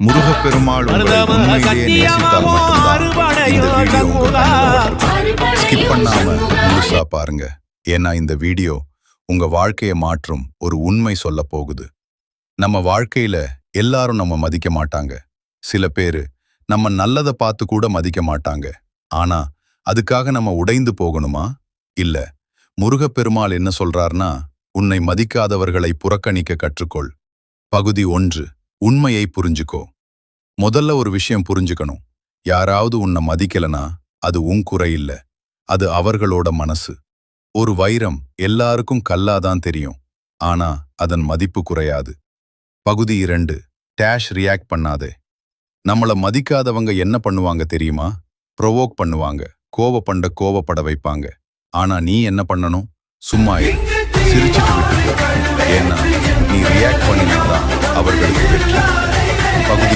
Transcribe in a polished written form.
முருகப்பெருமாள் உங்களை உண்மையிலேயே நேசித்தால் மட்டும்தான் இந்த வீடியோ உங்க கண்ணில் பட்டிருக்கும். ஸ்கிப் பண்ணாம முழுசா பாருங்க. ஏன்னா இந்த வீடியோ உங்க வாழ்க்கையை மாற்றும் ஒரு உண்மை சொல்ல போகுது. நம்ம வாழ்க்கையில எல்லாரும் நம்ம மதிக்க மாட்டாங்க. சில பேரு நம்ம நல்லதை பார்த்து கூட மதிக்க மாட்டாங்க. ஆனா அதுக்காக நம்ம உடைந்து போகணுமா? இல்ல. முருகப்பெருமாள் என்ன சொல்றார்னா, உன்னை மதிக்காதவர்களை புறக்கணிக்க கற்றுக்கொள். பகுதி 1. உண்மையை புரிஞ்சுக்கோ. முதல்ல ஒரு விஷயம் புரிஞ்சுக்கணும். யாராவது உன்னை மதிக்கலனா அது உன் குறை இல்ல, அது அவர்களோட மனசு. ஒரு வைரம் எல்லாருக்கும் கல்லாதான் தெரியும், ஆனா அதன் மதிப்பு குறையாது. பகுதி 2. டேஷ் ரியாக்ட் பண்ணாதே. நம்மள மதிக்காதவங்க என்ன பண்ணுவாங்க தெரியுமா? ப்ரொவோக் பண்ணுவாங்க, கோவப்பட வைப்பாங்க. ஆனா நீ என்ன பண்ணணும்? சும்மா இரு, சிரிச்சுட்டு விட்டு போ. ஏன்னா நீ ரியாக்ட் பண்ணினா அவர்களுக்கு வெற்றி. பகுதி